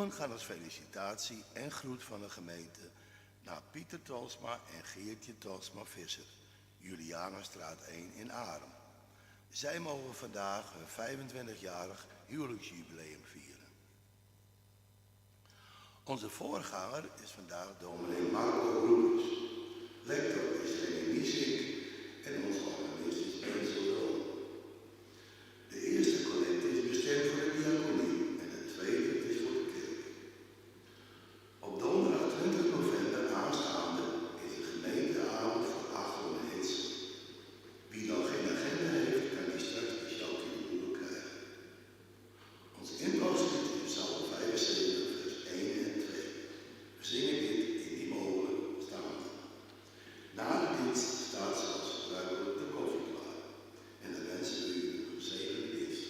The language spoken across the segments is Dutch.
Bloemen gaan als felicitatie en groet van de gemeente naar Pieter Tolsma en Geertje Tolsma-Visser, Julianastraat 1 in Arem. Zij mogen vandaag hun 25-jarig huwelijksjubileum vieren. Onze voorganger is vandaag dominee Marco Roepers. Lector is René Miesink en onze organist is Benzo Roon. De eerste collecte is bestemd voor de diaconie en de tweede is voor de kerk. Op donderdag 20 november aanstaande is de gemeenteavond voor Agro-Hits. Wie nog geen agenda heeft, kan die straks bij Sjalk in de boeken krijgen. Ons invalslied is Psalm 75, vers 1 en 2. We zingen dit in die molen staande. Na de dienst staat zoals gebruikelijk de koffie klaar. En dan wensen we u een gezegende dienst.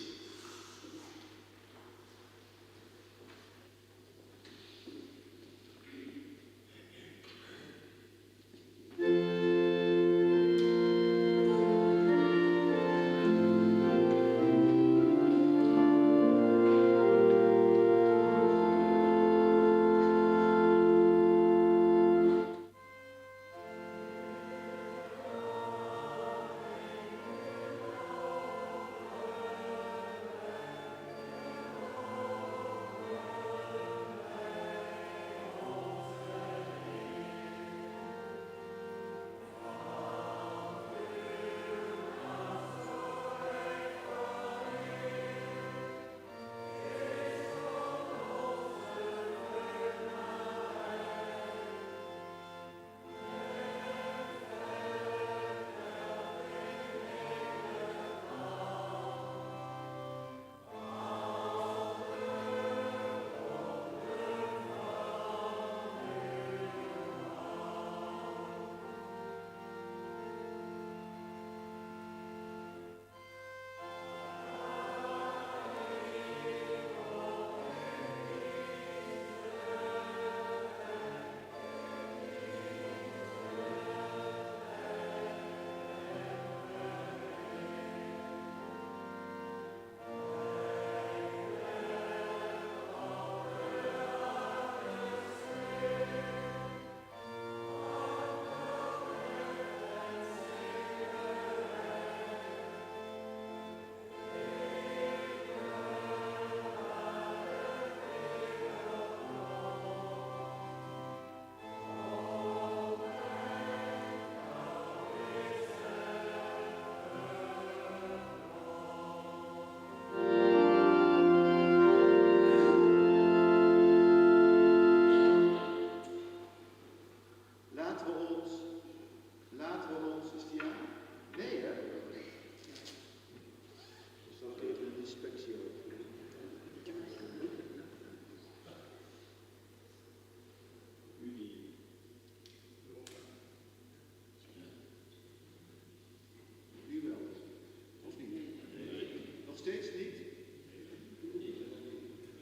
Steeds niet.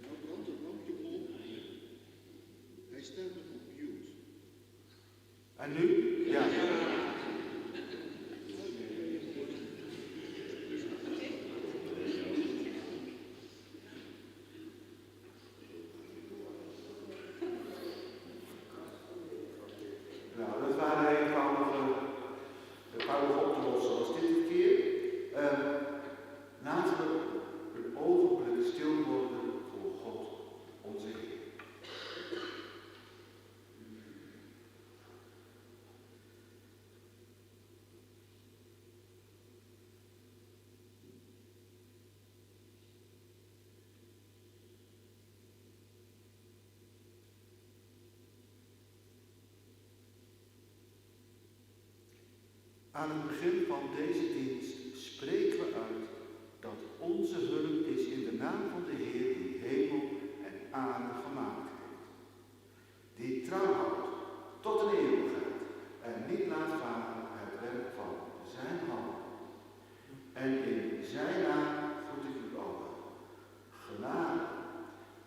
Nou brandt het lampje op. Hij staat nog op mute. En nu? Ja. Nou, dat waren eenvoudige op te lossen als dit keer. Laten we een ogenblik stil worden voor God, onze Heer. Aan het begin van deze dienst spreken we uit dat onze hulp is in de naam van de Heer die hemel en aarde gemaakt heeft. Die trouw houdt tot een eeuwigheid en niet laat varen het werk van zijn hand. En in zijn naam groet ik u allen. Genade,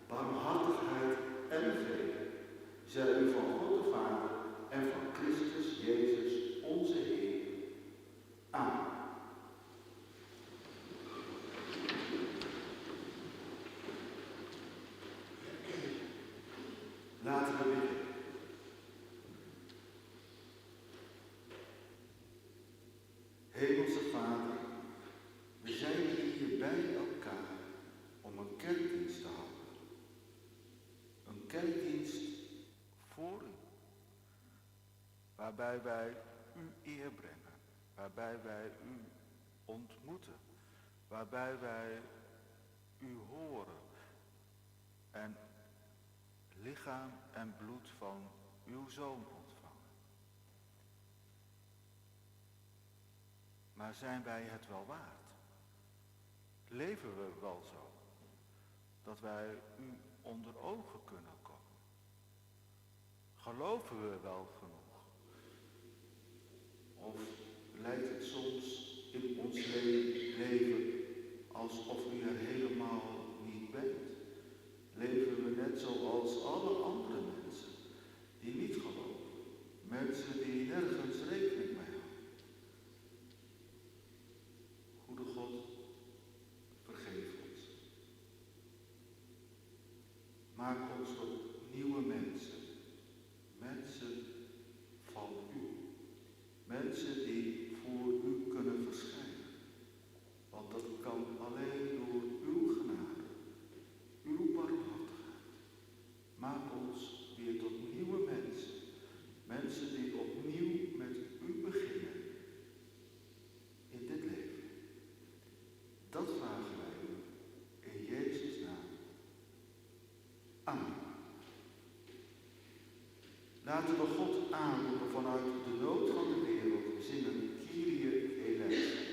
barmhartigheid en vrede zij u van God de Vader en van Christus Jezus onze Heer. Amen. Vader, we zijn hier bij elkaar om een kerkdienst te houden. Een kerkdienst voor u, waarbij wij u eer brengen, waarbij wij u ontmoeten, waarbij wij u horen en lichaam en bloed van uw Zoon ontvangen. Maar zijn wij het wel waard? Leven we wel zo, dat wij u onder ogen kunnen komen? Geloven we wel genoeg? Of lijkt het soms in ons leven alsof u er helemaal niet bent? Leven we net zoals alle andere mensen die niet geloven? Mensen die nergens rekening mee houden? Goede God, vergeef ons. Maak ons tot nieuwe mensen. Mensen van u. Mensen die voor u kunnen verschijnen. Want dat kan alleen door uw genade, uw barmhartigheid. Maak ons weer tot nieuwe mensen. Mensen die opnieuw met u beginnen. In dit leven. Dat vragen wij u in Jezus' naam. Amen. Laten we God aanroepen vanuit de nood van de wereld. Zingen Kyrie eleison.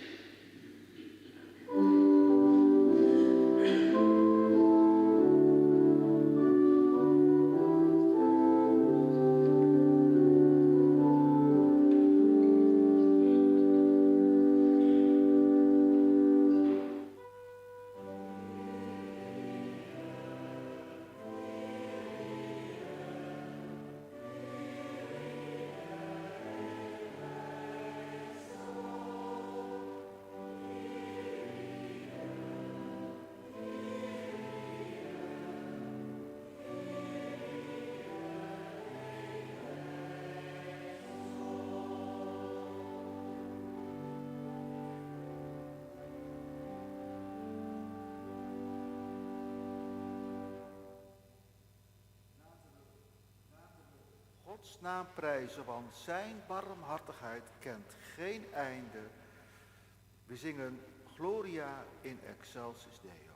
Gods naam prijzen, want zijn barmhartigheid kent geen einde. We zingen Gloria in excelsis Deo.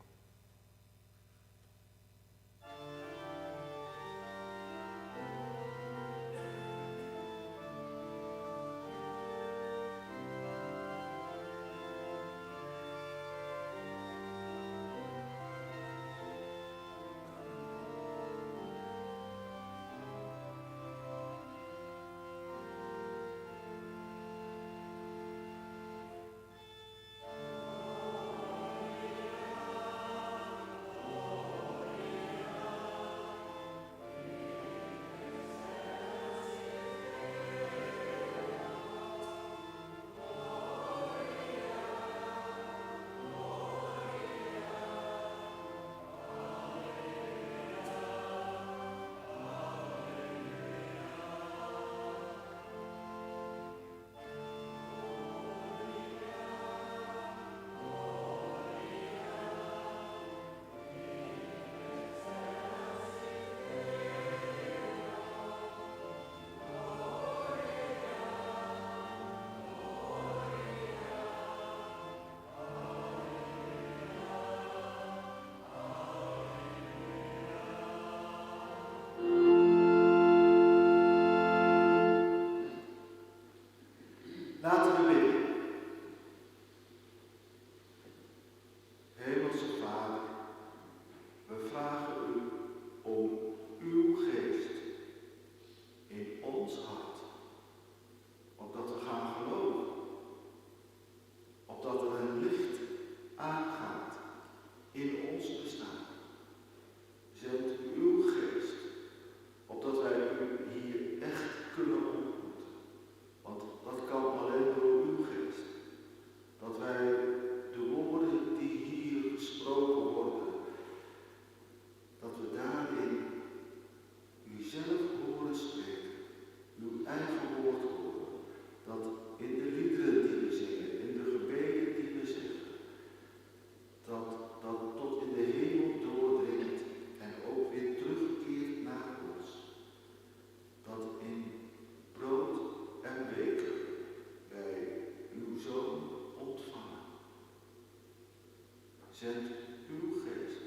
Zend uw geest,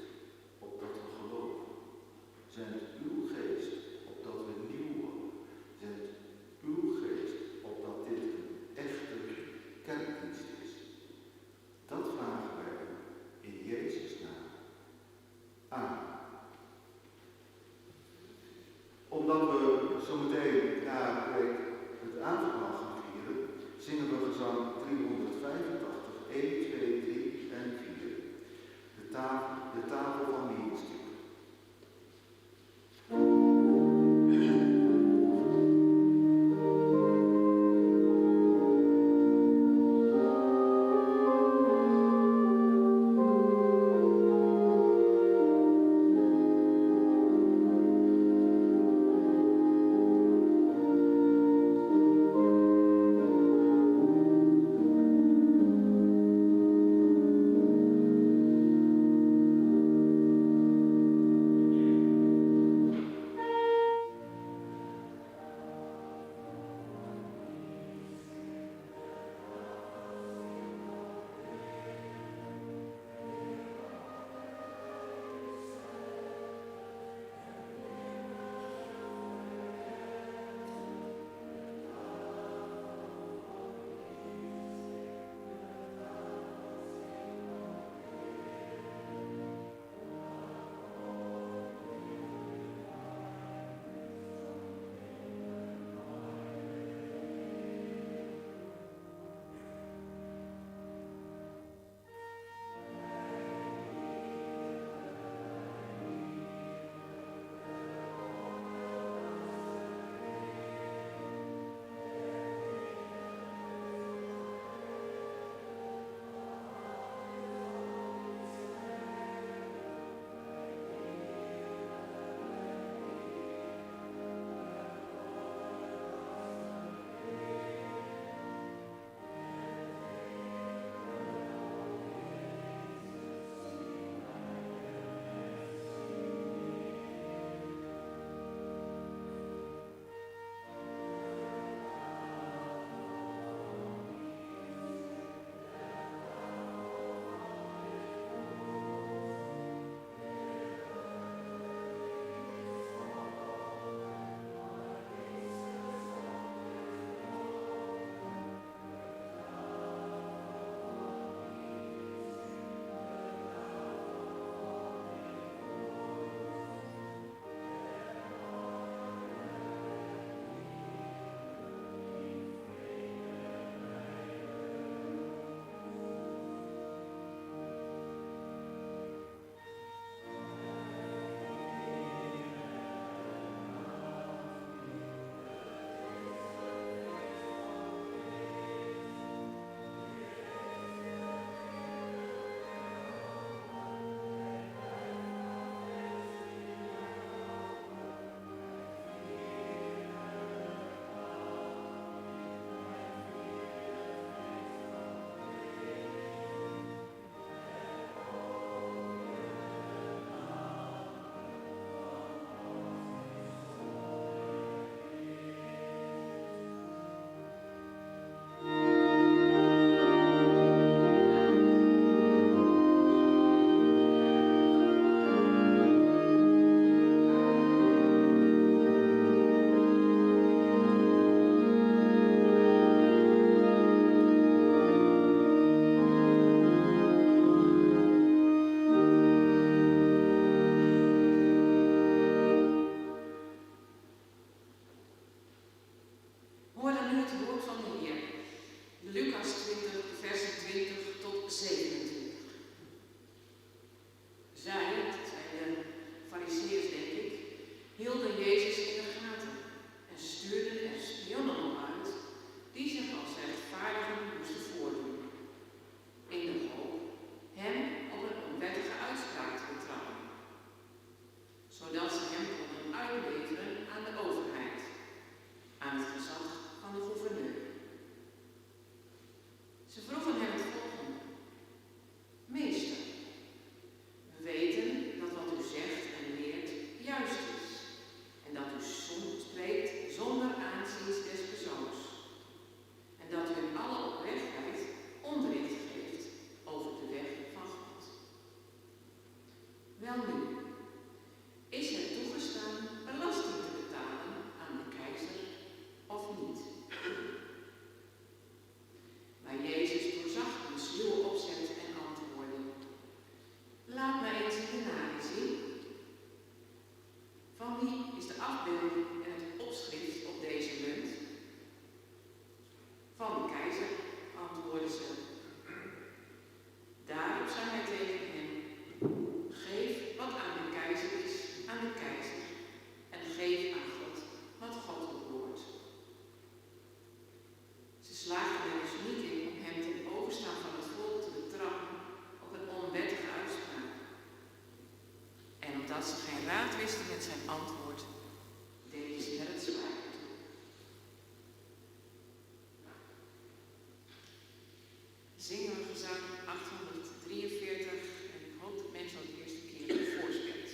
opdat we geloven. Zend uw geest, opdat we nieuw worden. Zend uw geest, opdat dit een echte kerkdienst is. Dat vragen wij in Jezus' naam. Amen. Omdat we zometeen na de preek het avondmaal gaan vieren, zingen we gezang 385, 1, 2, 3 en 4. De zingen we gezang 843 en ik hoop dat mensen al de eerste keer voorspelt.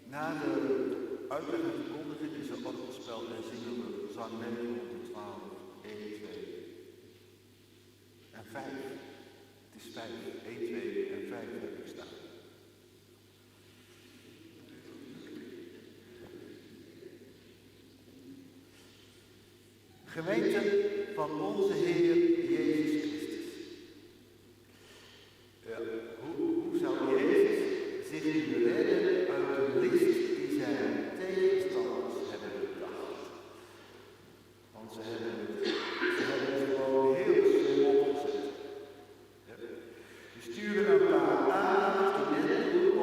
Na de uitleg en verkondiging is er opgespeld en zingen we zang 912, 1, 2 en 5. Het is 5, 1, 2 en 5 heb ik staan. Gemeente van onze Heer Jezus Christus. Hoe zou Jezus zich nu redden uit de list die zijn tegenstanders hebben bedacht? Want ze hebben het gewoon heel slim opgezet. Ze sturen een paar aanhangers die net doen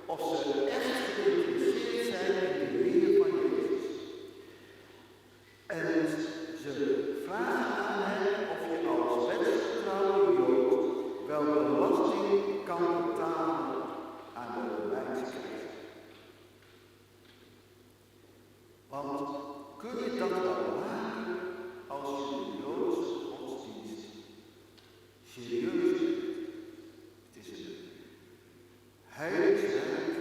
of ze echt geïnteresseerd zijn in de leer van Jezus. En ze vragen aan hem of je als wetsgetrouwe Jood wel belasting kan betalen aan de Romeinse keizer. Want kun je dat wel maken als je de Joodse godsdienst serieus neemt? Het is een heilig rijk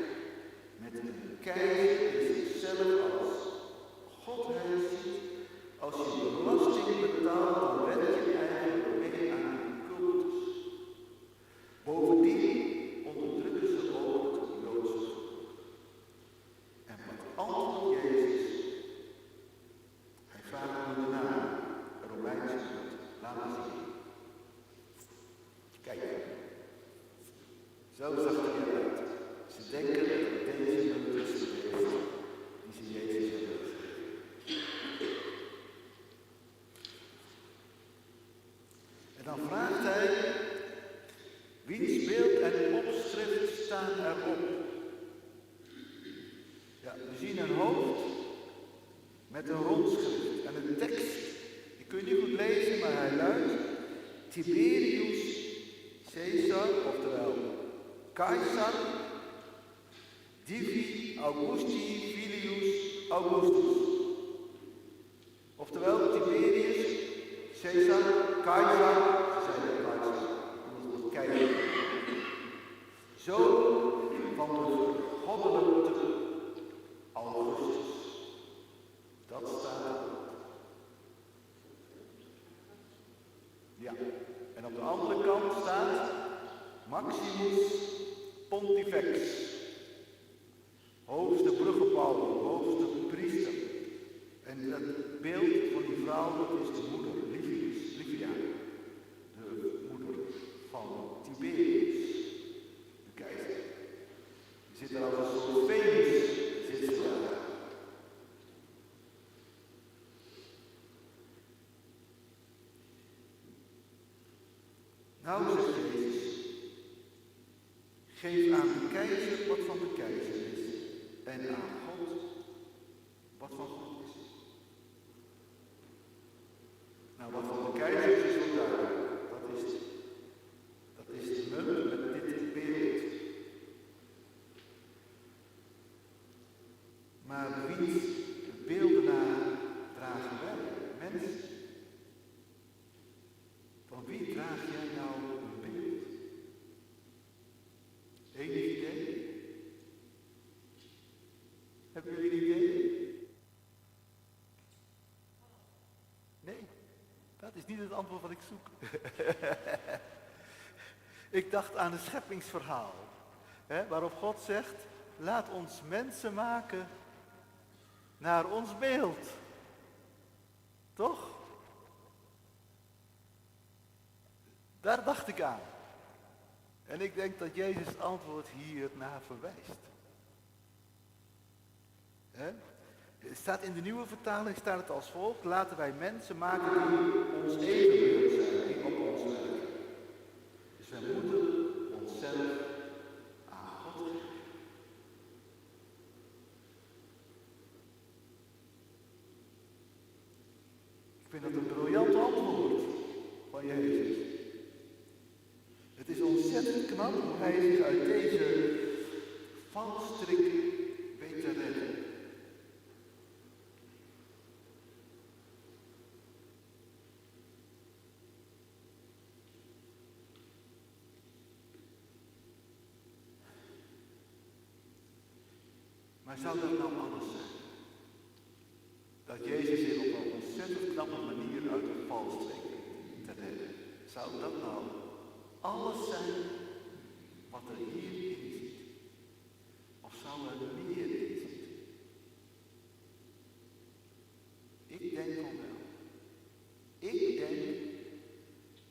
met een keizer die zichzelf als Godheid ziet. Als je belasting betaalt, dan red je eigenlijk mee aan je cultus. Bovendien onderdrukken ze ook het Joodse volk. En wat antwoordt Jezus? Hij vraagt om de naam, Romeinse Jood. Laat maar zien. Kijk. Zo zag het eruit. Ze denken dat het deze munt is geweest die ze Jezus hebben gegeven. En dan vraagt hij, wiens beeld en opschrift staan erop? Ja, we zien een hoofd met een rondschrift en een tekst. Die kun je niet goed lezen, maar hij luidt Tiberius Caesar, oftewel Caesar, Divi Augusti Filius Augustus. Oftewel Tiberius Caesar, Caesar, keizer. Zoon van de goddelijke Augustus. Dat staat er. Ja, en op de andere kant staat Maximus Pontifex. Hoogste bruggenbouwer, hoogste priester. En dat beeld van die vrouw, dat is de moeder, Livia. De moeder van Tiberius, de keizer. Die zit er als een soort Venus, zit ze daar. Nou, zegt Jezus, geef aan de keizer wat van de keizer is en aan God wat van God is. Nou, wat van de keizer is zo duidelijk. Dat is de munt met dit beeld. Maar wie beeldenaar dragen wij, mensen? Van wie draag jij nou een beeld? Enig idee? Hebben jullie een idee? Nee, dat is niet het antwoord wat ik zoek. Ik dacht aan het scheppingsverhaal, waarop God zegt, laat ons mensen maken naar ons beeld. Toch? Daar dacht ik aan. En ik denk dat Jezus het antwoord hier naar verwijst. Het staat in de nieuwe vertaling staat het als volgt. Laten wij mensen maken die ons evenbeeld zijn, die op ons lijken. Dus wij moeten onszelf aan God geven. Ik vind dat een briljant antwoord van Jezus. Het is ontzettend knap hoe hij zich uit deze valstrik weet te redden. Maar zou dat nou alles zijn? Dat Jezus zich op een ontzettend knappe manier uit de valstrik te redden. Zou dat nou alles zijn wat er hierin zit? Of zou er meer in zitten? Ik denk al wel. Ik denk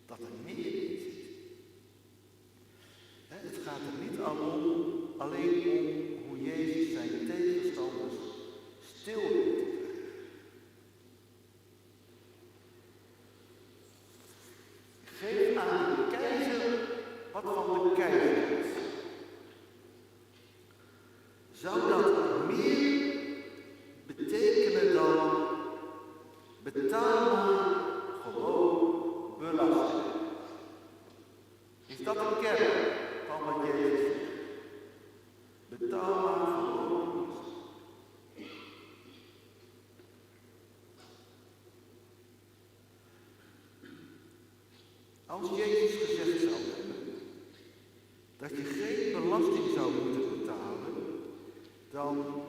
dat er meer in zit. Het gaat er niet alleen om hoe Jezus zijn tegenstanders stil weet te krijgen. Geef aan de keizer wat van de keizer is. Zou dat meer betekenen dan betaalbaar gewoon belasting? Is dat een kern van wat Jezus zegt? Betaalbaar gewoon belasting. Als Jezus gezegd zou hebben dat je geen belasting zou moeten betalen, dan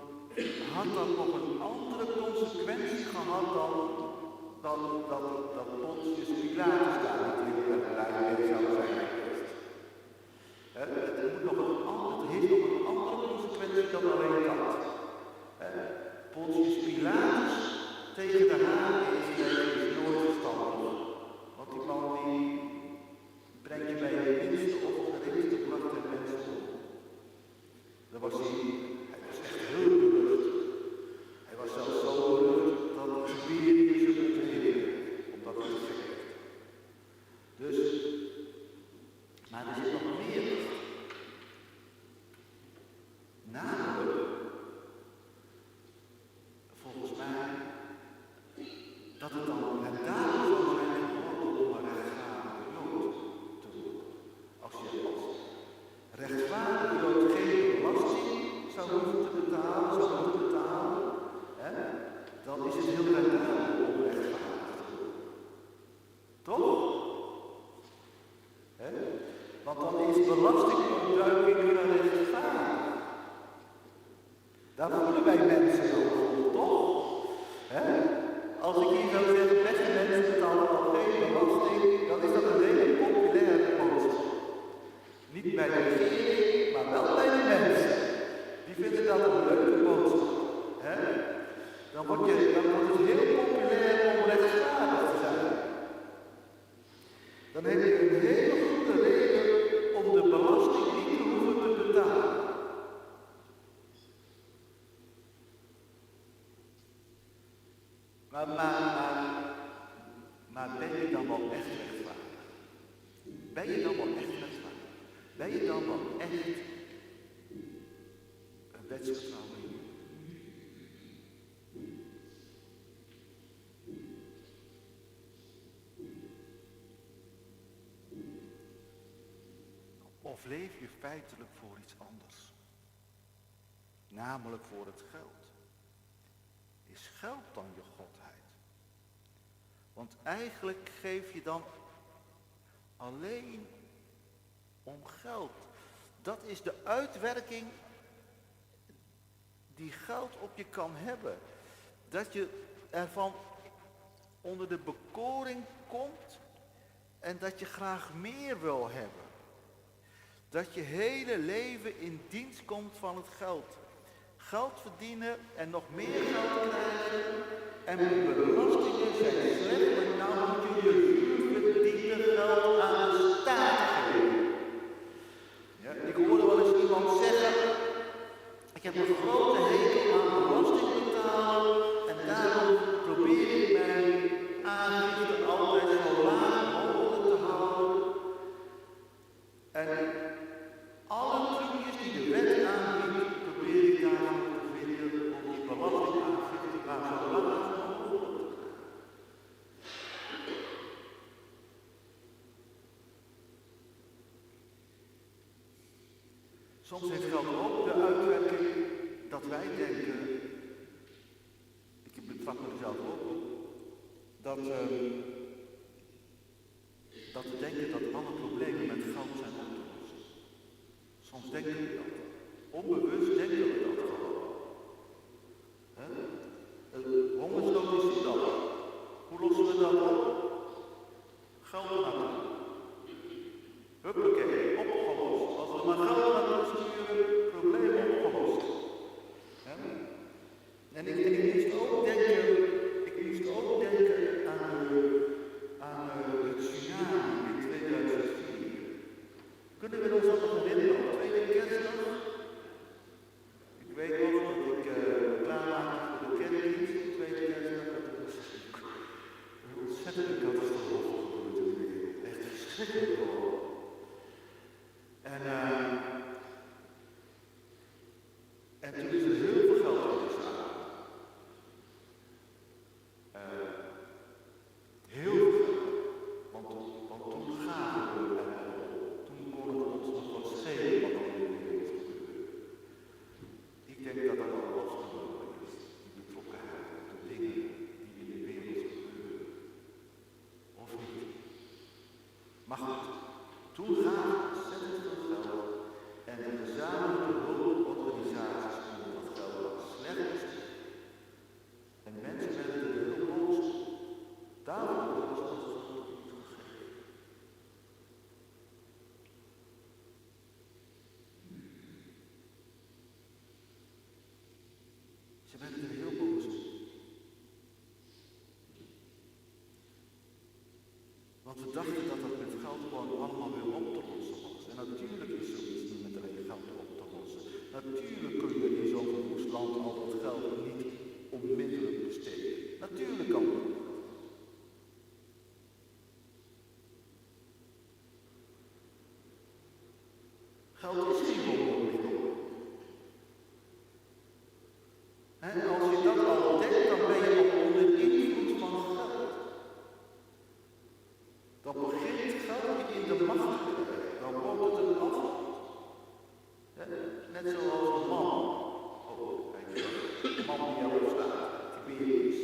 had dat nog een andere consequentie gehad dan dat Pontius Pilatus daar natuurlijk blij zou zijn geweest. Het heeft nog een andere consequentie dan alleen dat. Pontius Pilatus tegen de haven is nooit verstandig. Want die man die breng je bij je minste of geringste klacht en mensen op. zou moeten betalen, hè, dan is het heel erg onrechtvaardig. Toch? Hè? Want dan is belastingontduiking gerechtvaardigd. Daar voelen wij mensen zo voor, toch? Hè? Als ik hier zou zeggen, beste mensen betalen al geen belasting, dan is dat een hele populaire boodschap. Niet bij de regering, maar wel bij de mensen. Die vinden dat een leuke boodschap. Hè? Dan wordt het heel populair om rechtvaardig te zijn. Dan heb je een hele goede reden om de belasting niet te hoeven te betalen. Maar ben je dan wel echt rechtvaardig? Ben je dan wel echt rechtvaardig? Ben je dan wel echt een wetsgetrouw iemand? Of leef je feitelijk voor iets anders? Namelijk voor het geld. Is geld dan je godheid? Want eigenlijk geef je dan alleen om geld. Dat is de uitwerking die geld op je kan hebben. Dat je ervan onder de bekoring komt en dat je graag meer wil hebben. Dat je hele leven in dienst komt van het geld. Geld verdienen en nog meer geld krijgen. En belastingen zijn slecht, maar nou moet je verdiende geld aan de staat geven. Ja, ik hoorde wel eens iemand zeggen, ik heb een grote hekel aan belasting betalen en daarom probeer ik mijn aangifte altijd zo laag mogelijk te houden. En alle trucjes die de wet aanbiedt, probeer ik daarvan te vinden om die belastingaangifte maar zo laag mogelijk te krijgen. Soms heeft geld ook de uitwerking dat wij denken, ik betrap mezelf ook, dat we denken dat alle problemen met geld zijn op te lossen. Soms denken we dat. Onbewust denken we dat gewoon. Hongersnood is dat. Hoe lossen we dat op? Geld naartoe. Huppakee, opgelost. Als we maar geld naartoe sturen, probleem opgelost. En ik moest ook denken aan het tsunami in 2004. Kunnen we ons dat nog herinneren op tweede kerstdag? Ik weet nog dat ik klaarmaakte voor de kerkdienst op tweede kerstdag. Dat was een ontzettende catastrofe gebeurd in de wereld. Echt verschrikkelijk hoor. En toen is er heel veel geld opgestaan. Heel veel. Want toen gaven we erop. Toen kon het ons nog wat schelen wat er in de wereld gebeurde. Ik denk dat dat al losgenomen is. Die betrokkenheid op de dingen die in de wereld gebeuren. Of niet? Maar goed, toen gaven we ontzettend veel geld. En de gezamenlijke hulporganisaties vonden dat geld wat slecht. En mensen werden er heel boos. Daarom was dat geld niet gegeven. Ze werden er heel boos. Want we dachten dat het met geld gewoon allemaal weer op te lossen was. En natuurlijk is zoiets niet met alleen geld op te lossen. Natuurlijk kun je in zo'n woest land al dat geld niet onmiddellijk besteden. Natuurlijk kan dat. Geld is geen wondermiddel. En als je dat al denkt, dan ben je al onder invloed van geld. Dan begint geld je in de macht te krijgen. Dan wordt het een afval. Net zoals een man man die erop staat, Tiberius.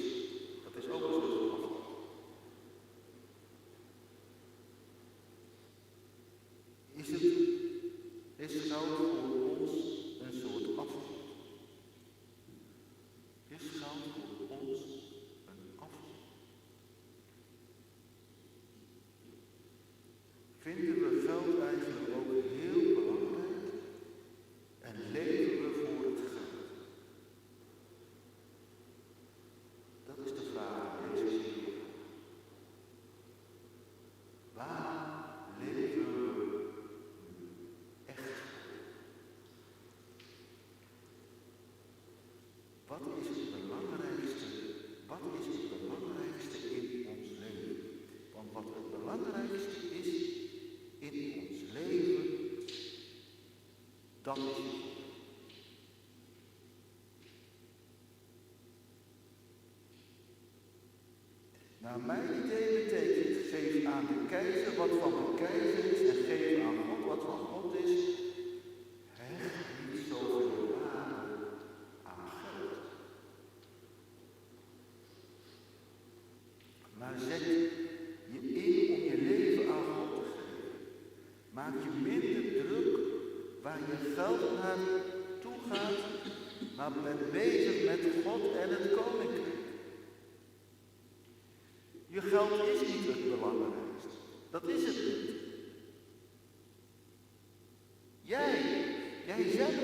Dat is ook een soort van afval. Is goud voor ons een soort afval? Is goud voor ons een afval? Vinden we geld eigenlijk ook heel belangrijk en leven we voor het geld? Dat is de vraag die Jezus hier stelt. Waar leven we echt voor? Wat is het belangrijkste in ons leven? Want wat het belangrijkste is in ons leven, dat is het. Naar mijn idee betekent geef aan de keizer wat van de keizer is en geef aan God wat van God is. Hecht niet zoveel waarde aan geld. Maar zet je in om je leven aan God te geven. Maak je minder druk waar je geld naartoe gaat, maar ben bezig met God en het koninkrijk. Je geld is niet het belangrijkste. Dat is het niet. Jijzelf,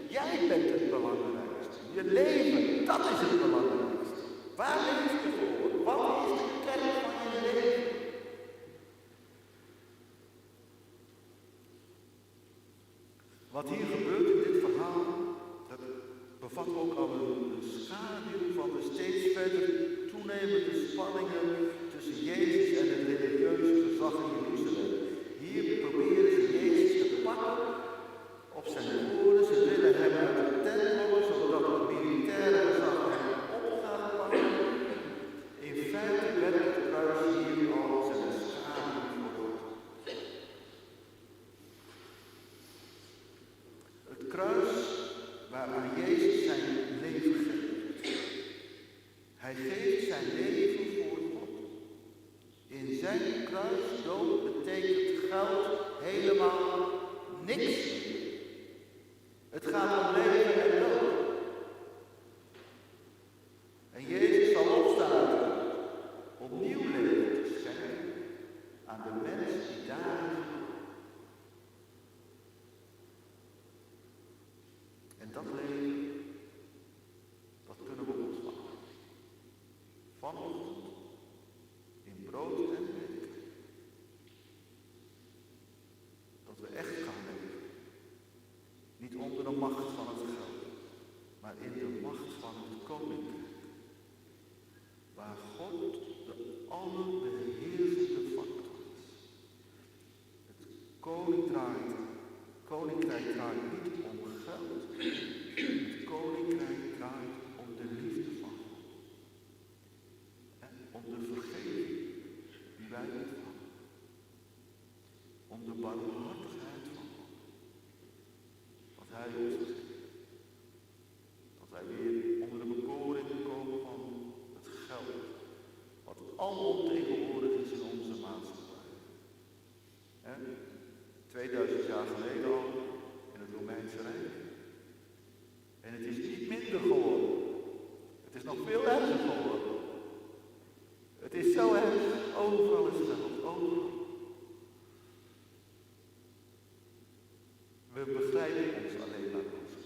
jij bent het belangrijkste. Je leven, dat is het belangrijkste. Waar leef je voor? Wat is de kern van je leven? Wat hier gebeurt in dit verhaal, dat bevat ook al een schaduw van de steeds verder toenemende spanningen tussen Jezus en het religieuze gezag in Jeruzalem. Hier proberen ze Jezus te pakken op zijn woorden. Ze willen hem uit de tent lokken, zodat het militaire gezag hem op gaat pakken. In feite werd het kruis hier al zijn schaduw voor. Het kruis waaraan Jezus zijn leven geeft. Hij geeft zijn leven voor God. In zijn kruisdood betekent geld helemaal niks meer. Het gaat om leven en dood. En Jezus zal opstaan om nieuw leven te schenken aan de mensen die daarin geloven. En dat leven, dat kunnen we ontvangen. Vanochtend in brood en beker. Dat we echt gaan leven. Niet onder de macht van het geld, maar in de macht van het koninkrijk. Waar God de allerbeheersende factor is. Het koninkrijk draait niet om geld. Het koninkrijk draait om de liefde van God. En om de vergeving die wij ontvangen. Om de barmhartigheid van God. Wat hij ons geeft. Dat wij weer onder de bekoring komen van het geld. Wat alomtegenwoordig is in onze maatschappij. 2000 jaar geleden al in het Romeinse Rijk. En het is niet minder geworden. Het is nog veel erger geworden. Het is zo erg. Overal is geld. Overal. We begrijpen ons alleen maar ons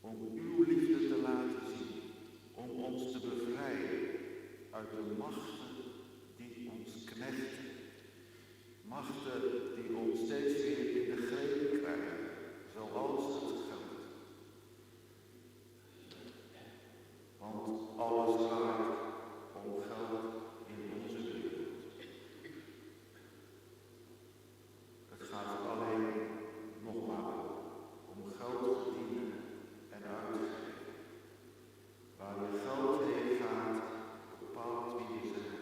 om uw liefde te laten zien, om ons te bevrijden uit de machten die ons knechten, machten die ons steeds weer in de greep krijgen, zoals het geld. Want alles draait om geld in onze wereld. Het gaat alleen nog maar om geld verdienen en uitgeven. Waar je geld heen gaat, bepaalt wie je bent.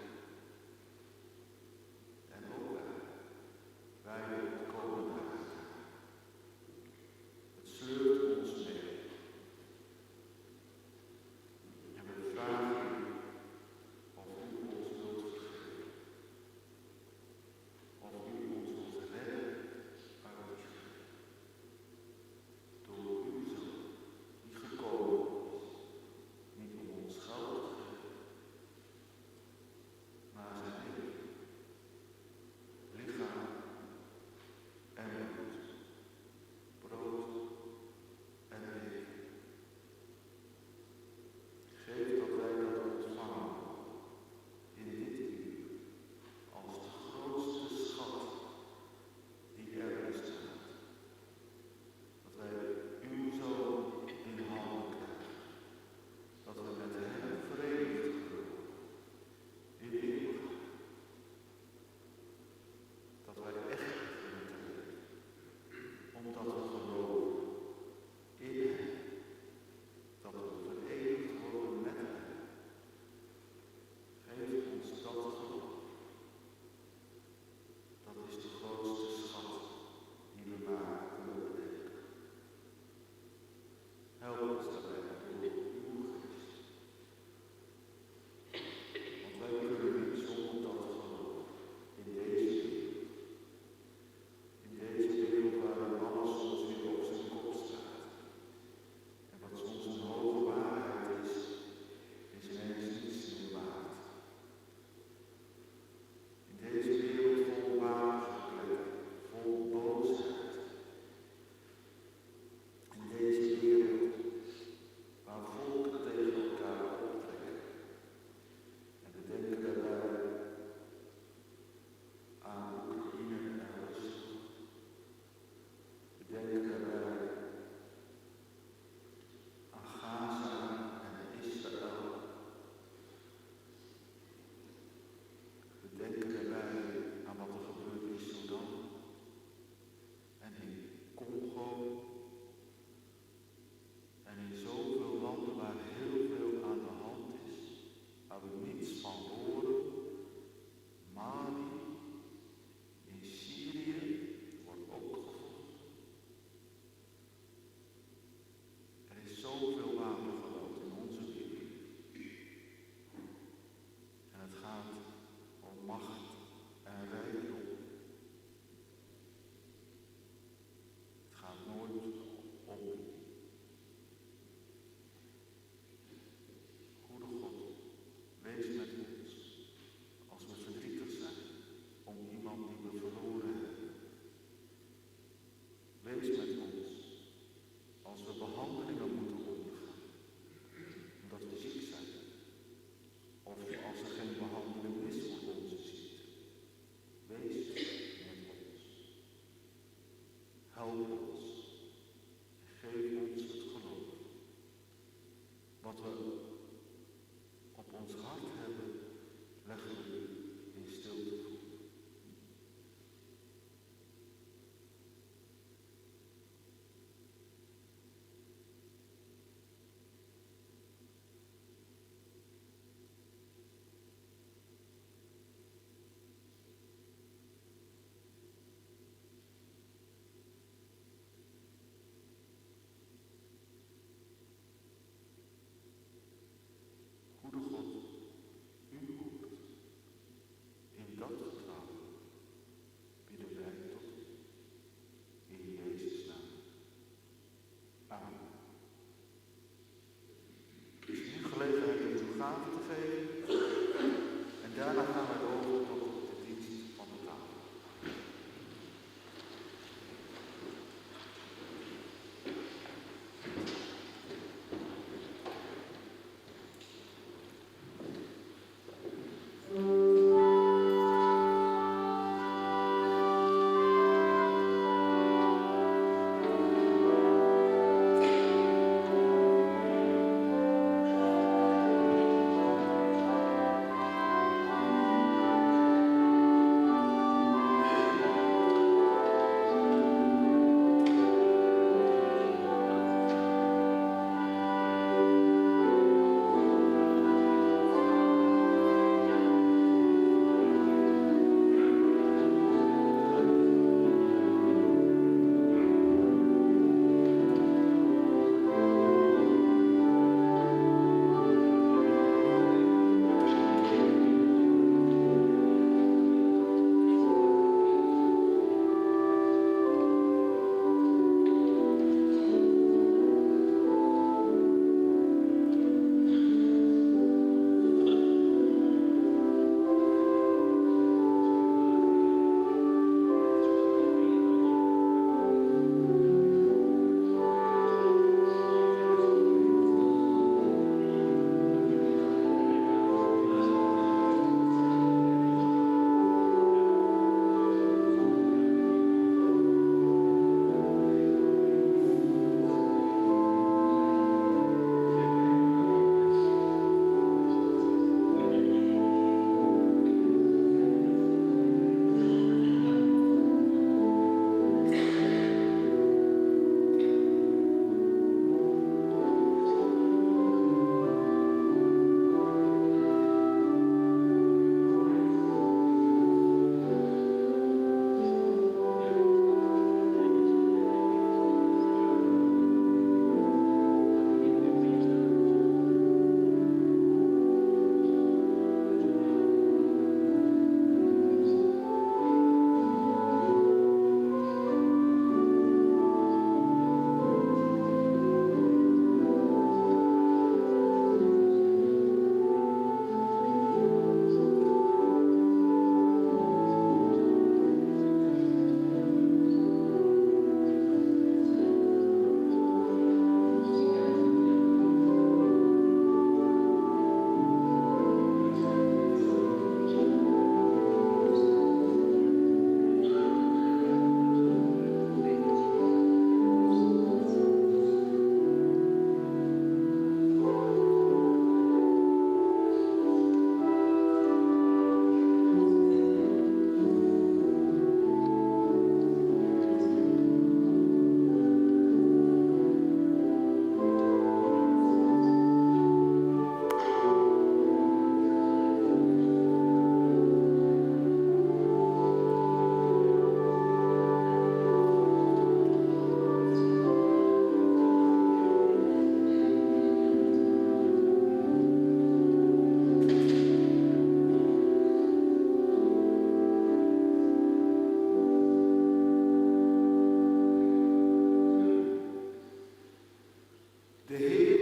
Heer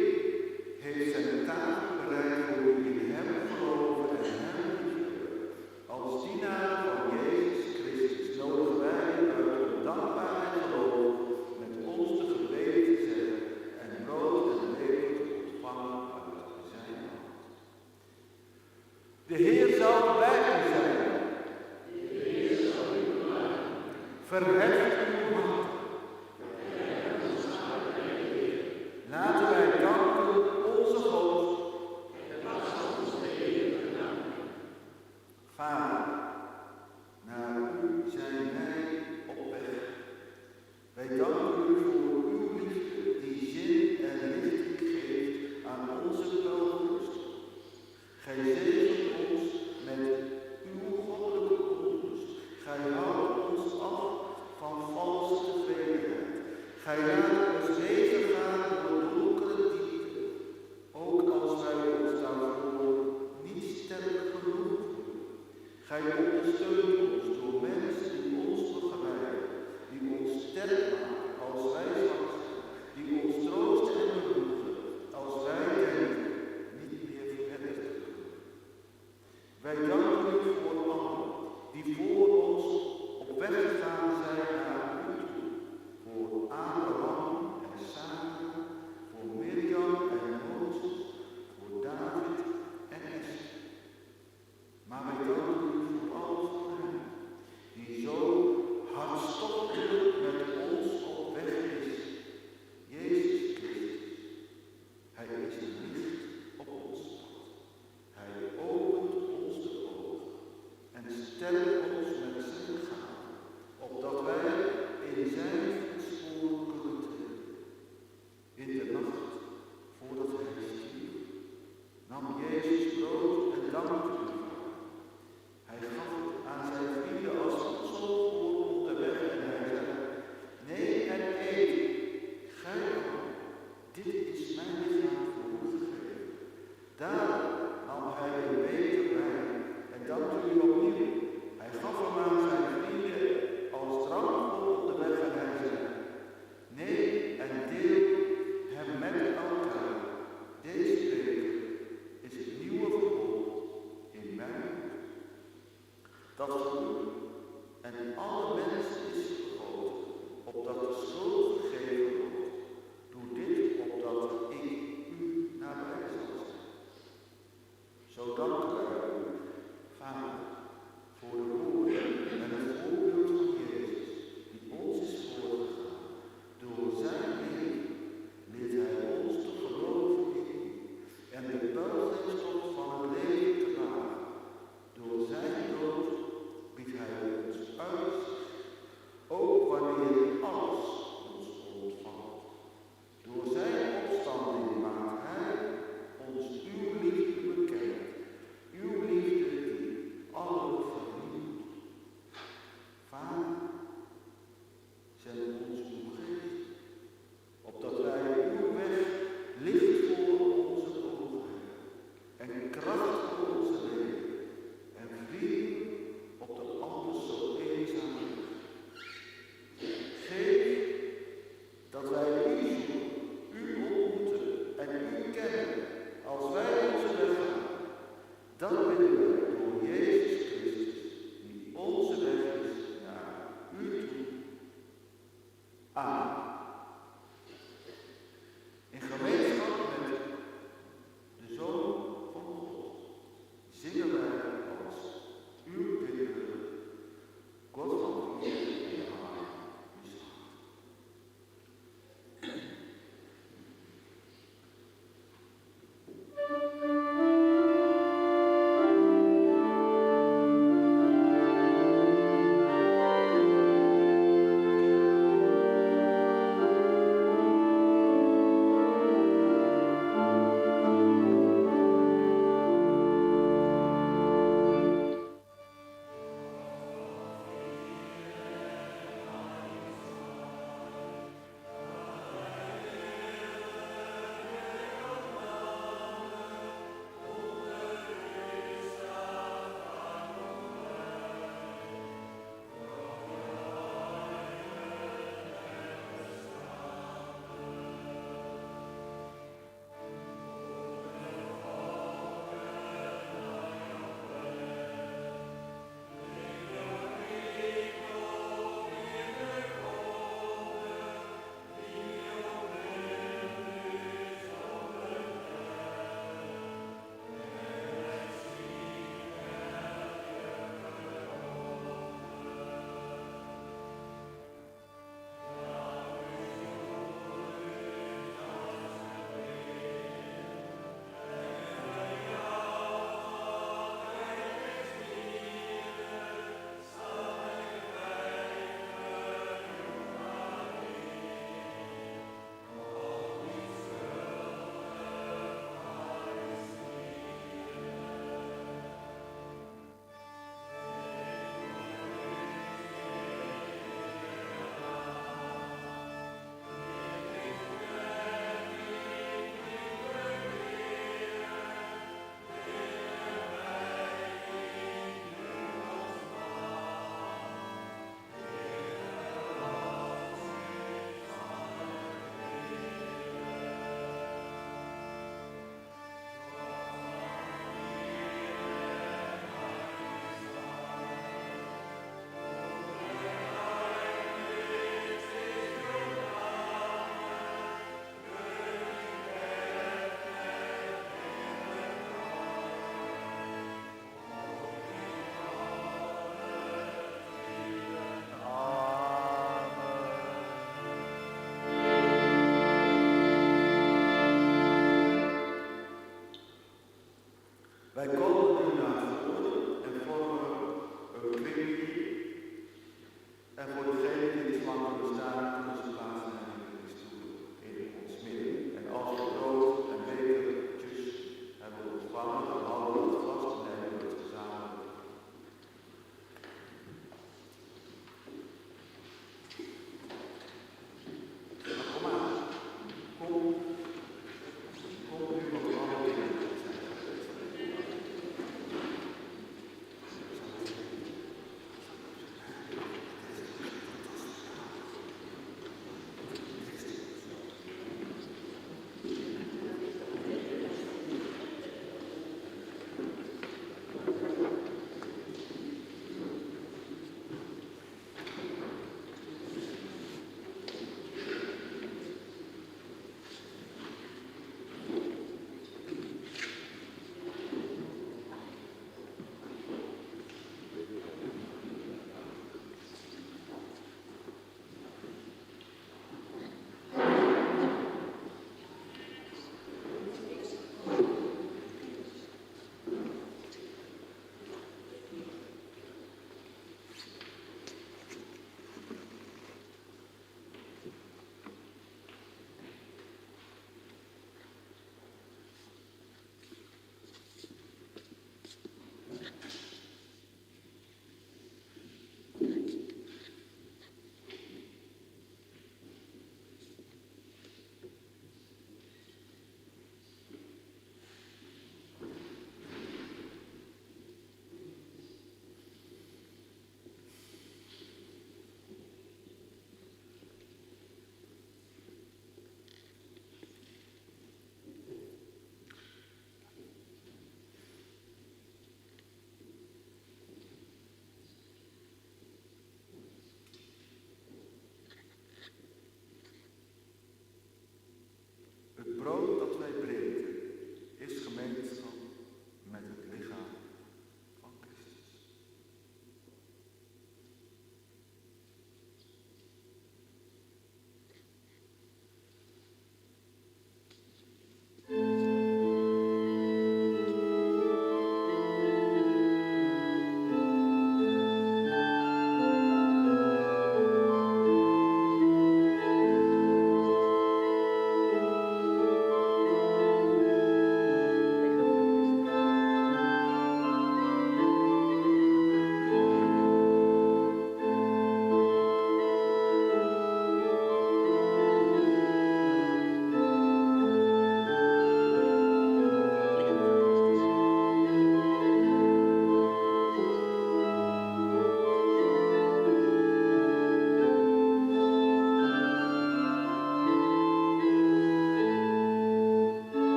heeft zijn tafel bereid voor u die in hem geloven en hem liefhebben. Als dienaren van Jezus Christus nodigen wij uit om dankbaar en geloof met ons de gebeden te zeggen en brood en leven te ontvangen uit zijn hand. De Heer zal bij u zijn. Verheft uw hart. Laten wij danken onze God. Vader,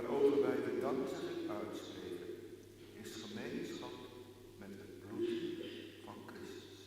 waarover wij de dankzegging uitspreken, is gemeenschap met het bloed van Christus.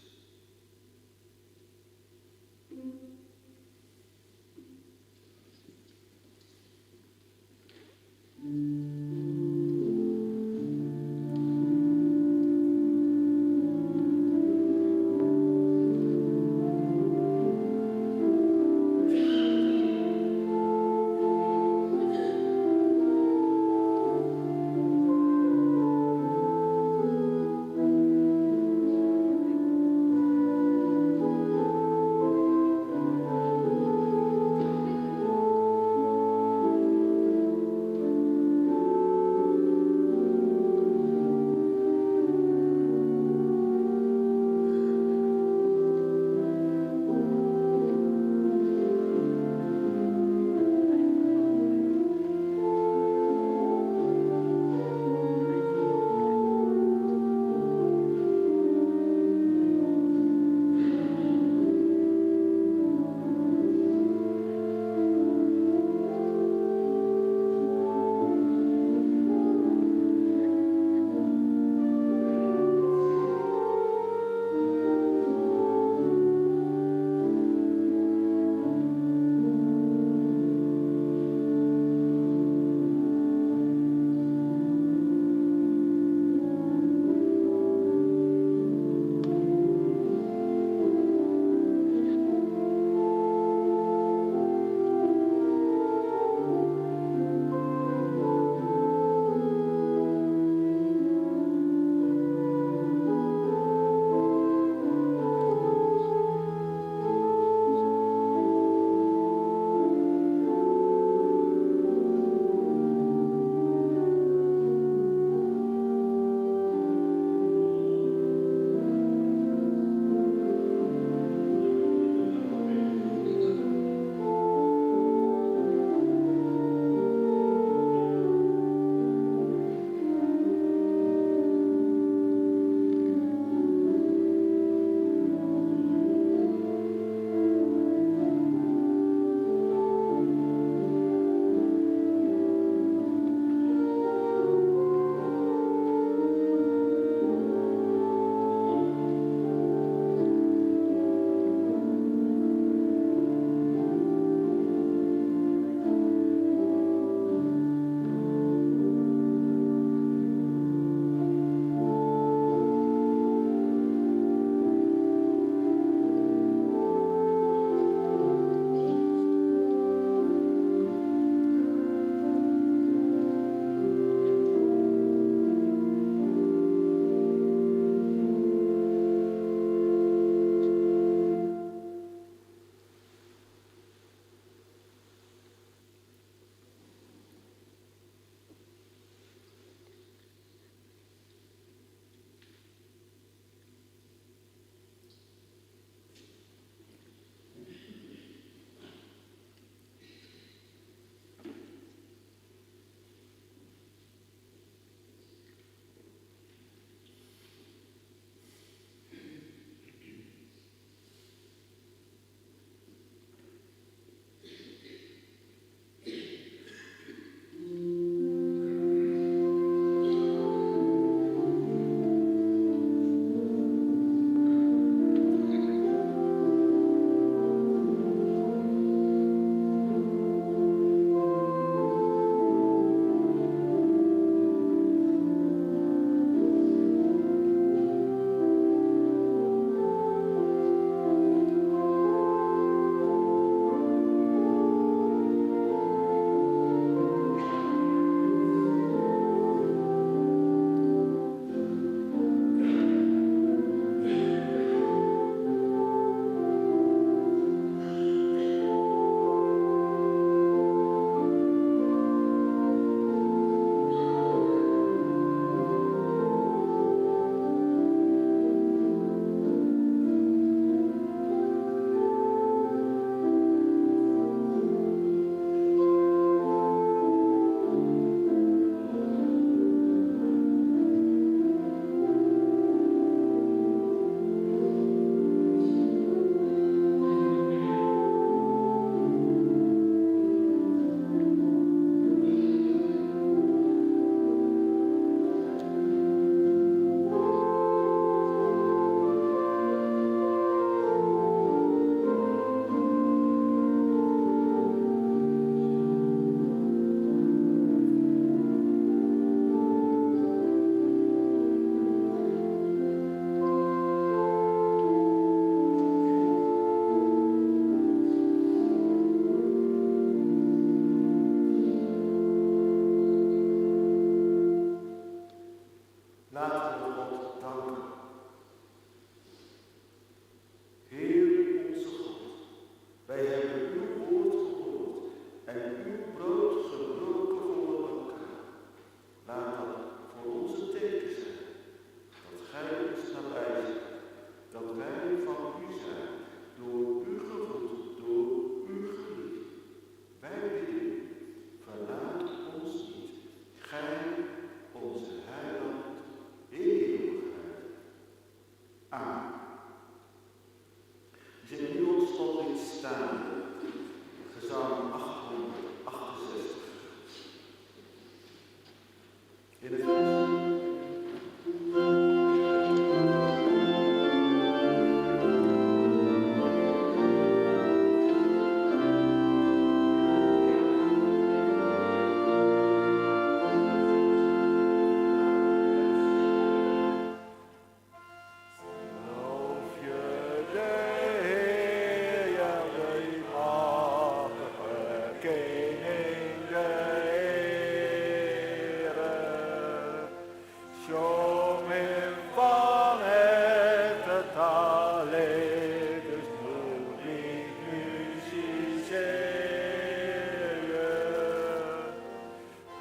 Allee, dus moet ik musiceren.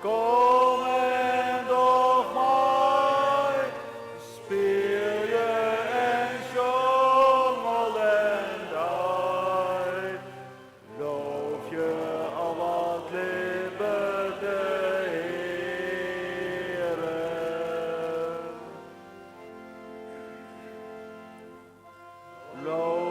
Kom en doch maar, speel je en schommel en daar. Loof je al wat lippen de Heere. Loof